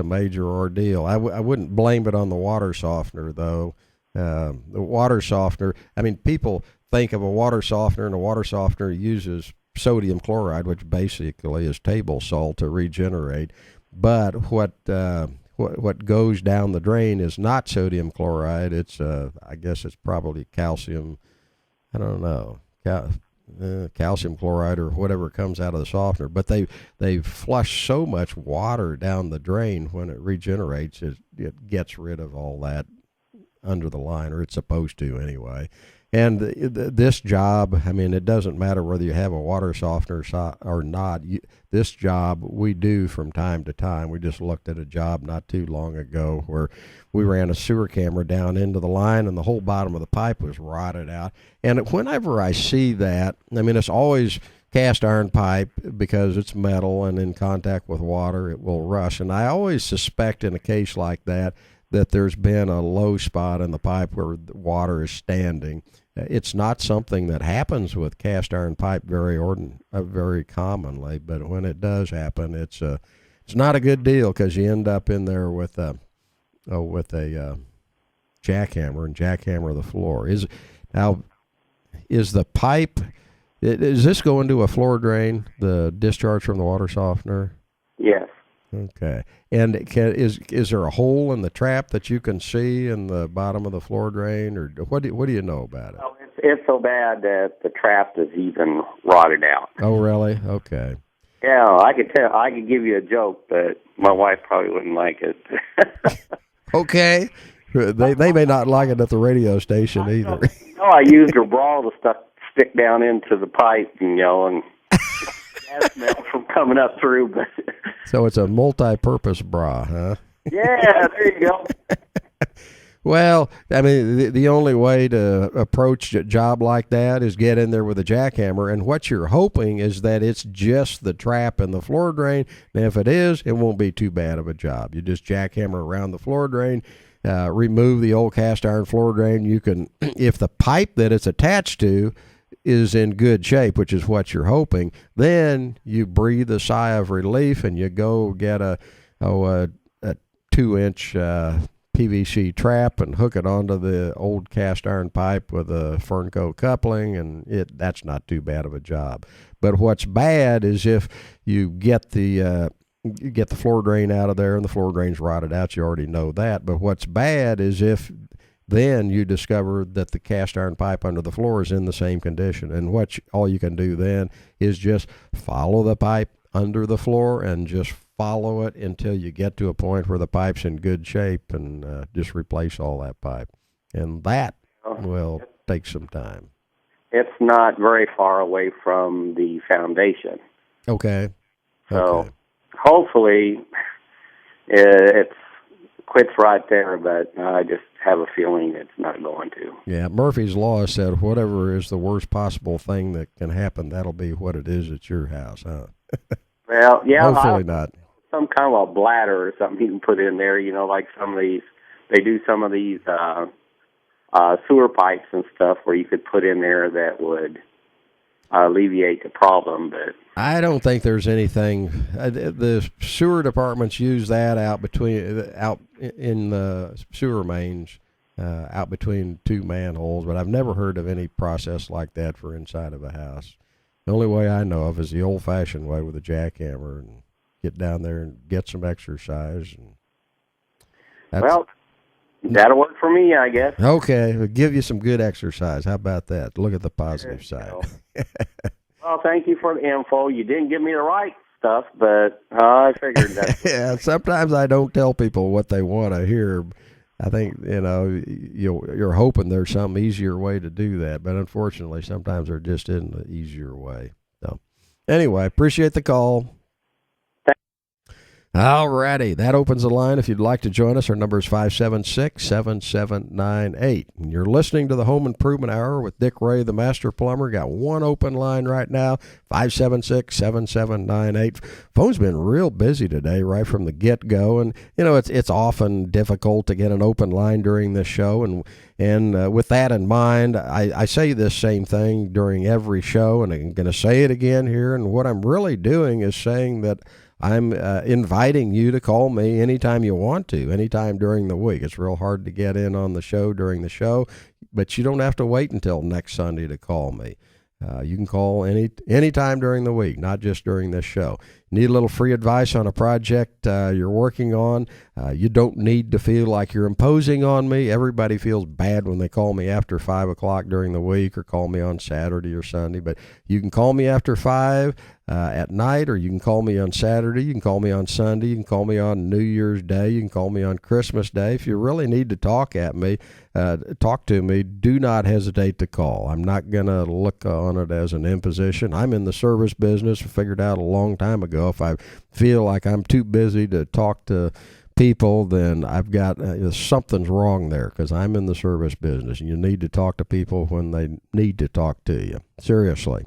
major ordeal. I wouldn't blame it on the water softener though. The water softener. I mean, people think of a water softener, and a water softener uses sodium chloride, which basically is table salt, to regenerate. But what goes down the drain is not sodium chloride. It's I guess it's probably calcium. I don't know, calcium chloride or whatever comes out of the softener. But they flush so much water down the drain when it regenerates, it gets rid of all that under the line, or it's supposed to anyway. And this job, I mean, it doesn't matter whether you have a water softener or not. This job we do from time to time. We just looked at a job not too long ago where we ran a sewer camera down into the line, and the whole bottom of the pipe was rotted out. And whenever I see that, I mean, it's always cast iron pipe because it's metal, and in contact with water, it will rust. And I always suspect in a case like that there's been a low spot in the pipe where the water is standing. It's not something that happens with cast iron pipe very commonly, but when it does happen, it's not a good deal because you end up in there with a jackhammer and jackhammer the floor. Is the pipe? Is this going to a floor drain? The discharge from the water softener? Yes. Okay. And is there a hole in the trap that you can see in the bottom of the floor drain, or what do you know about it? Well, it's so bad that the trap is even rotted out. Oh, really? Okay. Yeah, I could give you a joke, but my wife probably wouldn't like it. Okay. They may not like it at the radio station either. I used her bra to stick down into the pipe, and gas smell from coming up through. But so it's a multi-purpose bra, huh? Yeah, there you go. Well, I mean, the only way to approach a job like that is get in there with a jackhammer, and what you're hoping is that it's just the trap in the floor drain, and if it is, it won't be too bad of a job. You just jackhammer around the floor drain, remove the old cast iron floor drain. You can, if the pipe that it's attached to is in good shape, which is what you're hoping, then you breathe a sigh of relief and you go get a 2-inch PVC trap and hook it onto the old cast iron pipe with a Fernco coupling, and that's not too bad of a job. But what's bad is if you get the floor drain out of there and the floor drain's rotted out. You already know that. But what's bad is if then you discover that the cast iron pipe under the floor is in the same condition, and all you can do then is just follow the pipe under the floor and just follow it until you get to a point where the pipe's in good shape, and just replace all that pipe. And that will take some time. It's not very far away from the foundation. Okay. So hopefully it quits right there, but I just have a feeling it's not going to. Yeah, Murphy's Law said whatever is the worst possible thing that can happen, that'll be what it is at your house, huh? Well, yeah. Hopefully not. Some kind of a bladder or something you can put in there, like some of these, they do some of these sewer pipes and stuff where you could put in there that would alleviate the problem. But I don't think there's anything. The sewer departments use that out in the sewer mains, out between two manholes, but I've never heard of any process like that for inside of a house. The only way I know of is the old-fashioned way with a jackhammer and get down there and get some exercise. And well, that'll work for me, I guess. Okay, we'll give you some good exercise. How about that? Look at the positive side. Well, thank you for the info. You didn't give me the right stuff, but I figured that. Yeah, sometimes I don't tell people what they want to hear. I think, you're hoping there's some easier way to do that, but unfortunately, sometimes there just isn't an easier way. So, anyway, appreciate the call. All righty, that opens the line. If you'd like to join us, our number is 576-7798. And you're listening to the Home Improvement Hour with Dick Ray, the Master Plumber. Got one open line right now, 576-7798. Phone's been real busy today, right from the get-go. And, it's often difficult to get an open line during this show. And with that in mind, I say this same thing during every show, and I'm going to say it again here. And what I'm really doing is saying that I'm inviting you to call me anytime you want to, anytime during the week. It's real hard to get in on the show during the show, but you don't have to wait until next Sunday to call me. You can call anytime during the week, not just during this show. Need a little free advice on a project you're working on? You don't need to feel like you're imposing on me. Everybody feels bad when they call me after 5 o'clock during the week or call me on Saturday or Sunday, but you can call me after 5 at night, or you can call me on Saturday, you can call me on Sunday, you can call me on New Year's Day, you can call me on Christmas Day. If you really need to talk to me, do not hesitate to call. I'm not going to look on it as an imposition. I'm in the service business. I figured out a long time ago if I feel like I'm too busy to talk to people, then I've got something's wrong there, because I'm in the service business, and you need to talk to people when they need to talk to you. Seriously.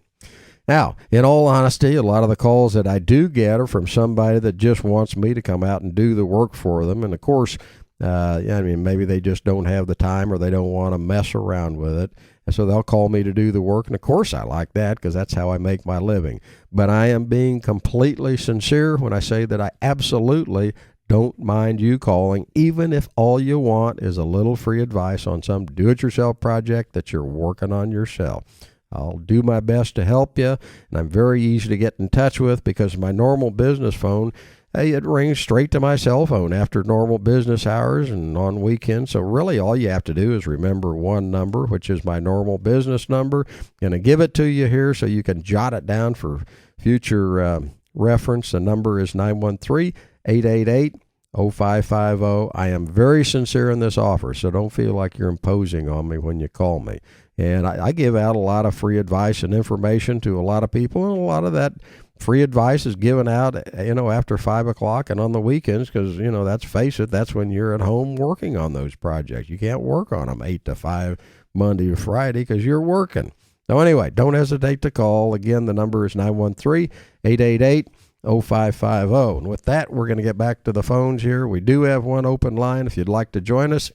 Now, in all honesty, a lot of the calls that I do get are from somebody that just wants me to come out and do the work for them. And, of course, maybe they just don't have the time, or they don't want to mess around with it. And so they'll call me to do the work. And, of course, I like that, because that's how I make my living. But I am being completely sincere when I say that I absolutely don't mind you calling, even if all you want is a little free advice on some do-it-yourself project that you're working on yourself. I'll do my best to help you, and I'm very easy to get in touch with, because my normal business phone hey, it rings straight to my cell phone after normal business hours and on weekends. So really all you have to do is remember one number, which is my normal business number. Going to give it to you here so you can jot it down for future reference. The number is 913-888-0550. I am very sincere in this offer, so don't feel like you're imposing on me when you call me. And I give out a lot of free advice and information to a lot of people, and a lot of that free advice is given out, after 5 o'clock and on the weekends because, let's face it, that's when you're at home working on those projects. You can't work on them 8 to 5 Monday to Friday because you're working. So anyway, don't hesitate to call. Again, the number is 913-888-0550. And with that, we're going to get back to the phones here. We do have one open line if you'd like to join us,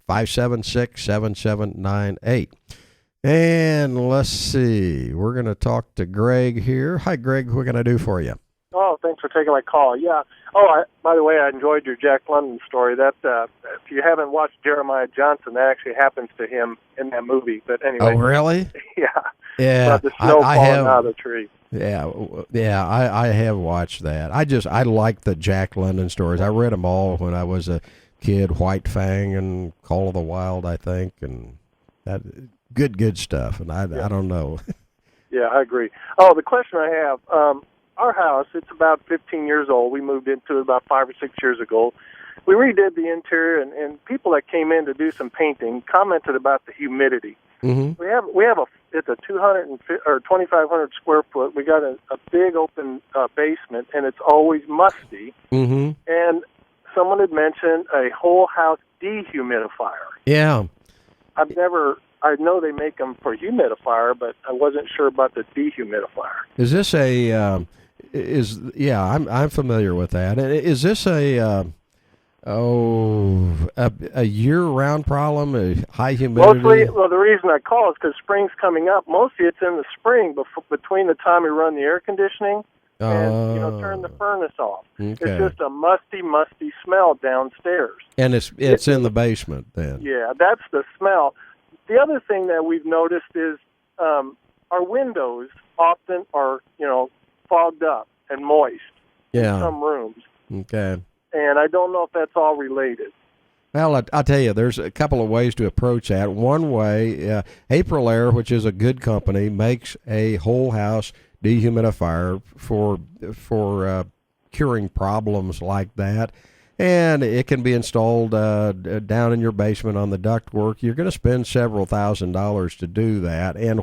576-7798. And let's see, we're going to talk to Greg here. Hi, Greg, what can I do for you? Oh, thanks for taking my call. Yeah. Oh, by the way, I enjoyed your Jack London story. That if you haven't watched Jeremiah Johnson, that actually happens to him in that movie. But anyway. Oh, really? Yeah. Yeah. About the snow I falling have, out of the tree. Yeah, I have watched that. I like the Jack London stories. I read them all when I was a kid, White Fang and Call of the Wild, I think, and that good stuff. And I don't know. Yeah, I agree. Oh, the question I have, our house, it's about 15 years old. We moved into it about 5 or 6 years ago. We redid the interior, and people that came in to do some painting commented about the humidity. Mm-hmm. It's a 2,500 square foot. We got a big open basement, and it's always musty. Mm-hmm. And someone had mentioned a whole house dehumidifier. Yeah. I know they make them for humidifier, but I wasn't sure about the dehumidifier. Is this I'm familiar with that. Is this a year-round problem, a high humidity? Mostly, well, the reason I call is because spring's coming up. Mostly it's in the spring between the time we run the air conditioning and turn the furnace off. Okay. It's just a musty smell downstairs. And it's in the basement then. Yeah, that's the smell. The other thing that we've noticed is our windows often are, fogged up and moist in some rooms. Okay. And I don't know if that's all related. Well, I'll tell you, there's a couple of ways to approach that. One way, April Air, which is a good company, makes a whole house dehumidifier for curing problems like that. And it can be installed down in your basement on the ductwork. You're going to spend several $1,000s to do that. And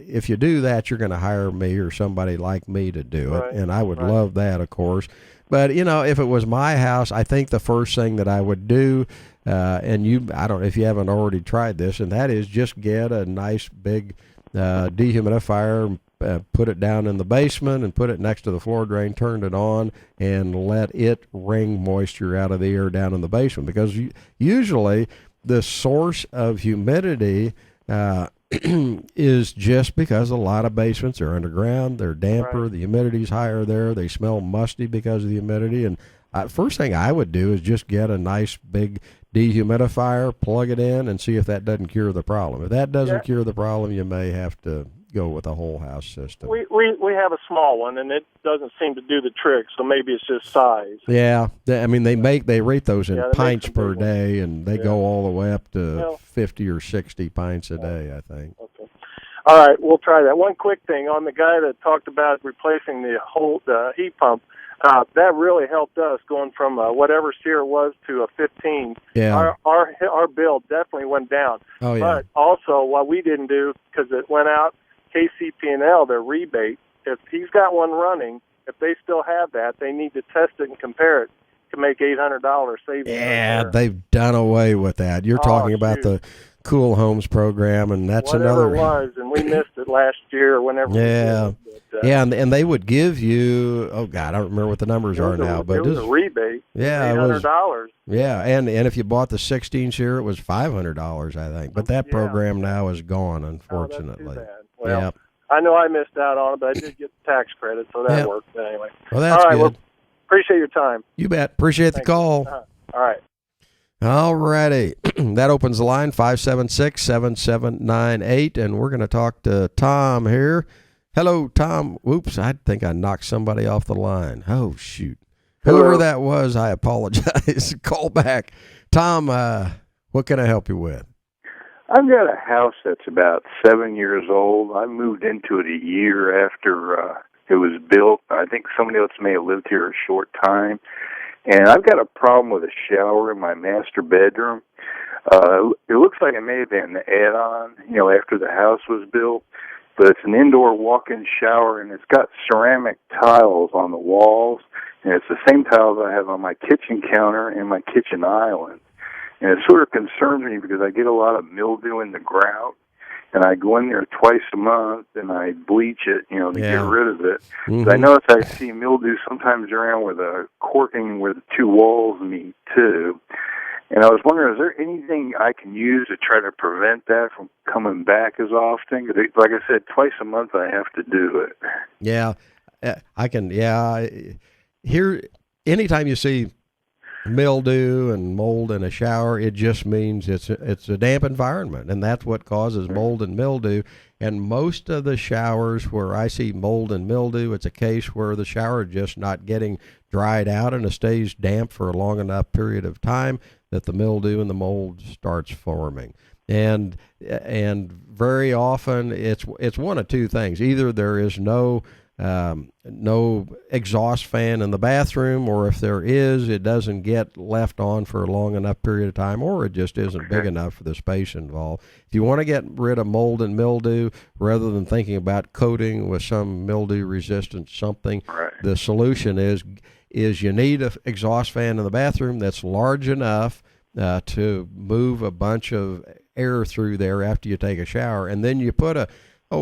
if you do that, you're going to hire me or somebody like me to do it. And I would love that, of course. But, if it was my house, I think the first thing that I would do, I don't know if you haven't already tried this, and that is just get a nice big dehumidifier, put it down in the basement and put it next to the floor drain, turn it on, and let it wring moisture out of the air down in the basement. Because usually the source of humidity is just because a lot of basements are underground, they're damper, the humidity's higher there, they smell musty because of the humidity. And first thing I would do is just get a nice big dehumidifier, plug it in, and see if that doesn't cure the problem. If that doesn't cure the problem, you may have to go with a whole house system. We have a small one, and it doesn't seem to do the trick, so maybe it's just size. Yeah, they rate those in pints per day, and they go all the way up to 50 or 60 pints a day, I think. Okay. All right, we'll try that. One quick thing on the guy that talked about replacing the heat pump. That really helped us going from whatever SEER it was to a 15. Yeah. Our bill definitely went down. Oh, yeah. But also, what we didn't do, because it went out, KCP&L, their rebate, if he's got one running, if they still have that, they need to test it and compare it to make $800 savings. Yeah, they've done away with that. You're talking about the Cool Homes program, and that's whatever it was, and we missed it last year or whenever. Yeah. We did. But, and they would give you, I don't remember what the numbers are now, but it was a rebate. Yeah, $800. Yeah, and if you bought the 16 SEER, it was $500, I think. But that program now is gone, unfortunately. Oh, that's too bad. Well, I know I missed out on it, but I did get the tax credit, so that worked. But anyway. Well, that's good. Well, appreciate your time. You bet. Appreciate the call. All right. All righty. That opens the line, 576-7798, and we're going to talk to Tom here. Hello, Tom. Whoops, I think I knocked somebody off the line. Oh, shoot. Hello. Whoever that was, I apologize. Call back. Tom, what can I help you with? I've got a house that's about 7 years old. I moved into it a year after it was built. I think somebody else may have lived here a short time. And I've got a problem with a shower in my master bedroom. It looks like it may have been an add-on, after the house was built. But it's an indoor walk-in shower, and it's got ceramic tiles on the walls. And it's the same tiles I have on my kitchen counter and my kitchen island. And it sort of concerns me because I get a lot of mildew in the grout. And I go in there twice a month, and I bleach it, to get rid of it. Mm-hmm. But I notice I see mildew sometimes around where the corking, where the two walls meet, too. And I was wondering, is there anything I can use to try to prevent that from coming back as often? Like I said, twice a month I have to do it. Yeah, I can. Yeah, here, anytime you see mildew and mold in a shower, it just means it's a damp environment, and that's what causes mold and mildew. And most of the showers where I see mold and mildew, it's a case where the shower is just not getting dried out, and it stays damp for a long enough period of time that the mildew and the mold starts forming. And very often it's one of two things: either there is no exhaust fan in the bathroom, or if there is, it doesn't get left on for a long enough period of time, or it just isn't big enough for the space involved. If you want to get rid of mold and mildew, rather than thinking about coating with some mildew resistant something, the solution is you need an exhaust fan in the bathroom that's large enough to move a bunch of air through there after you take a shower, and then you put a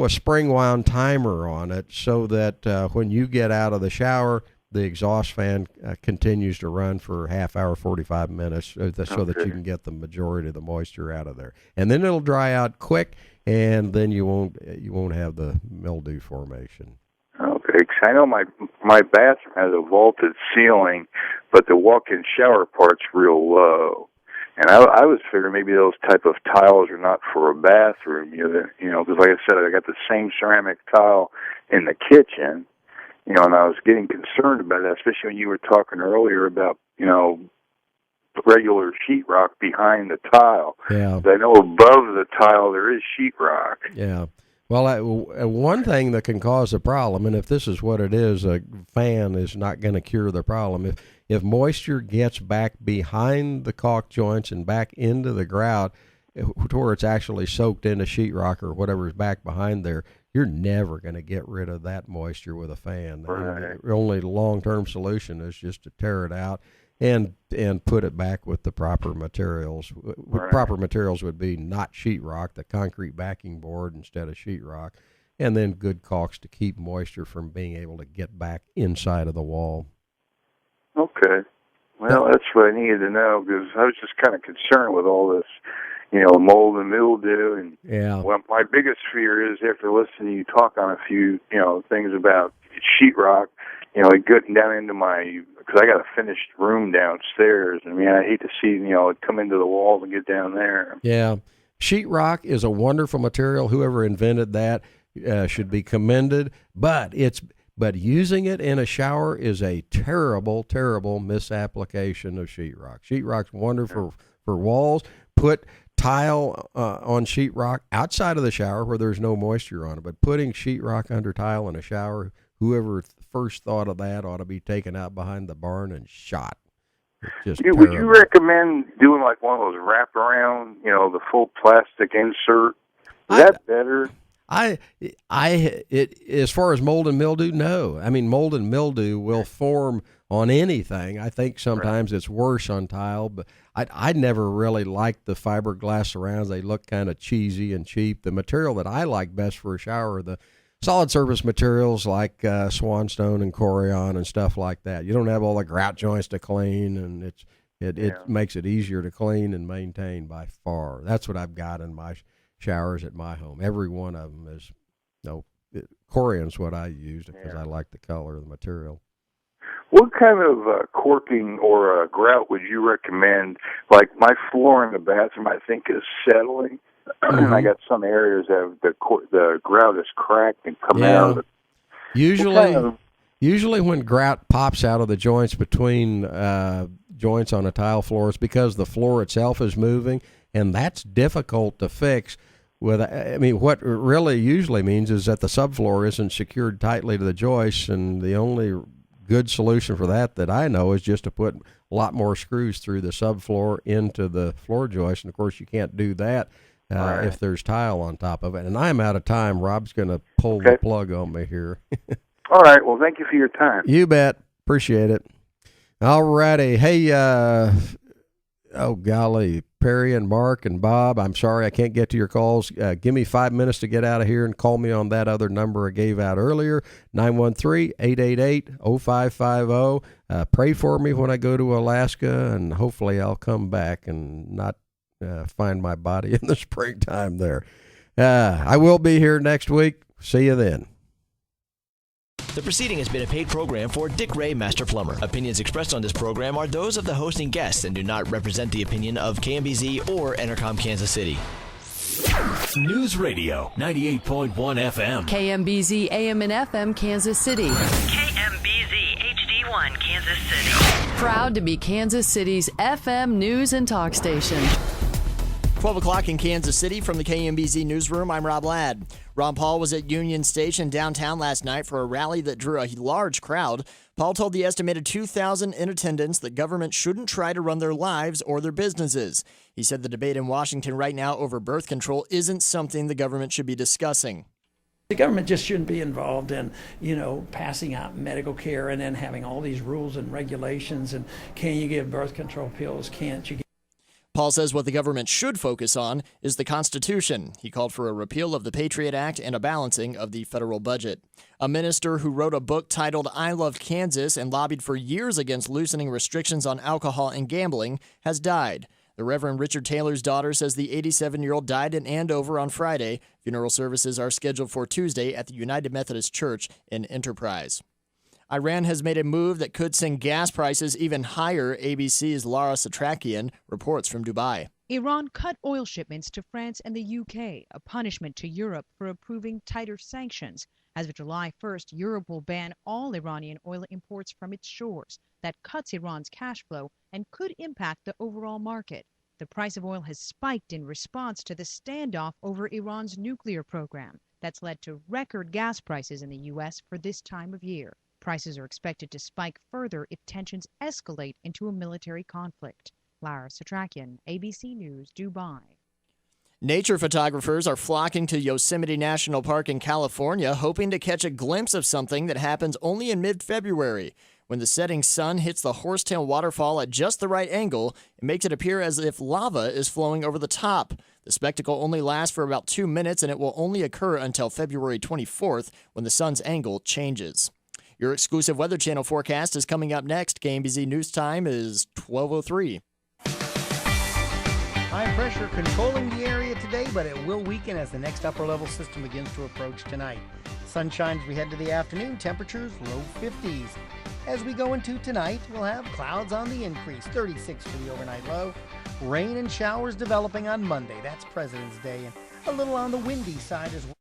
spring wound timer on it so that when you get out of the shower, the exhaust fan continues to run for half hour, 45 minutes, so that you can get the majority of the moisture out of there. And then it'll dry out quick, and then you won't have the mildew formation. Okay, 'cause I know my bathroom has a vaulted ceiling, but the walk-in shower part's real low. And I was figuring maybe those type of tiles are not for a bathroom, because like I said, I got the same ceramic tile in the kitchen, and I was getting concerned about that, especially when you were talking earlier about, regular sheetrock behind the tile. Yeah. I know above the tile there is sheetrock. Yeah. Well, one thing that can cause a problem, and if this is what it is, a fan is not going to cure the problem. If moisture gets back behind the caulk joints and back into the grout, to where it's actually soaked into sheetrock or whatever's back behind there, you're never going to get rid of that moisture with a fan. Right. The only long-term solution is just to tear it out and put it back with the proper materials. Proper materials would be not sheetrock, the concrete backing board instead of sheetrock, and then good caulks to keep moisture from being able to get back inside of the wall. Okay. Well, that's what I needed to know, because I was just kind of concerned with all this, mold and mildew. And well, my biggest fear is, after listening to you talk on a few, things about sheetrock, getting down into because I got a finished room downstairs. I mean, I hate to see, it come into the walls and get down there. Yeah. Sheetrock is a wonderful material. Whoever invented that should be commended, but using it in a shower is a terrible, terrible misapplication of sheetrock. Sheetrock's wonderful for walls. Put tile on sheetrock outside of the shower where there's no moisture on it, but putting sheetrock under tile in a shower, whoever first thought of that ought to be taken out behind the barn and shot. Would you recommend doing like one of those wraparound, the full plastic insert? Is that better? As far as mold and mildew, no. I mean, mold and mildew will form on anything. I think sometimes it's worse on tile, but I never really liked the fiberglass surrounds. They look kind of cheesy and cheap. The material that I like best for a shower are the solid surface materials like Swanstone and Corian and stuff like that. You don't have all the grout joints to clean, and it makes it easier to clean and maintain by far. That's what I've got in my showers at my home. Every one of them is, Corian's what I use because I like the color of the material. What kind of corking or grout would you recommend? Like, my floor in the bathroom, I think, is settling. and I got some areas that the grout is cracked and come out of it. Usually when grout pops out of the joints between joints on a tile floor, it's because the floor itself is moving, and that's difficult to fix. What it really usually means is that the subfloor isn't secured tightly to the joists, and the only good solution for that I know is just to put a lot more screws through the subfloor into the floor joist, and of course you can't do that if there's tile on top of it. And I'm out of time. Rob's going to pull the plug on me here. All right. Well, thank you for your time. You bet. Appreciate it. All righty. Hey, oh, golly, Perry and Mark and Bob, I'm sorry I can't get to your calls. Give me 5 minutes to get out of here and call me on that other number I gave out earlier, 913-888-0550. Pray for me when I go to Alaska, and hopefully I'll come back and not find my body in the springtime there. I will be here next week. See you then. The preceding has been a paid program for Dick Ray, Master Plumber. Opinions expressed on this program are those of the hosting guests and do not represent the opinion of KMBZ or Entercom Kansas City. News Radio 98.1 FM. KMBZ AM and FM Kansas City. KMBZ HD1 Kansas City. Proud to be Kansas City's FM news and talk station. 12 o'clock in Kansas City from the KMBZ Newsroom, I'm Rob Ladd. Ron Paul was at Union Station downtown last night for a rally that drew a large crowd. Paul told the estimated 2,000 in attendance that government shouldn't try to run their lives or their businesses. He said the debate in Washington right now over birth control isn't something the government should be discussing. The government just shouldn't be involved in, passing out medical care and then having all these rules and regulations and can you give birth control pills, can't you? Paul says what the government should focus on is the Constitution. He called for a repeal of the Patriot Act and a balancing of the federal budget. A minister who wrote a book titled I Loved Kansas and lobbied for years against loosening restrictions on alcohol and gambling has died. The Reverend Richard Taylor's daughter says the 87-year-old died in Andover on Friday. Funeral services are scheduled for Tuesday at the United Methodist Church in Enterprise. Iran has made a move that could send gas prices even higher, ABC's Lara Satrakian reports from Dubai. Iran cut oil shipments to France and the UK, a punishment to Europe for approving tighter sanctions. As of July 1st, Europe will ban all Iranian oil imports from its shores. That cuts Iran's cash flow and could impact the overall market. The price of oil has spiked in response to the standoff over Iran's nuclear program. That's led to record gas prices in the U.S. for this time of year. Prices are expected to spike further if tensions escalate into a military conflict. Lara Satrakian, ABC News, Dubai. Nature photographers are flocking to Yosemite National Park in California, hoping to catch a glimpse of something that happens only in mid-February. When the setting sun hits the Horsetail Waterfall at just the right angle, it makes it appear as if lava is flowing over the top. The spectacle only lasts for about 2 minutes, and it will only occur until February 24th, when the sun's angle changes. Your exclusive Weather Channel forecast is coming up next. KMBZ News Time is 12:03. High pressure controlling the area today, but it will weaken as the next upper level system begins to approach tonight. Sunshine as we head to the afternoon, temperatures low 50s. As we go into tonight, we'll have clouds on the increase, 36 for the overnight low. Rain and showers developing on Monday, that's President's Day, and a little on the windy side as well.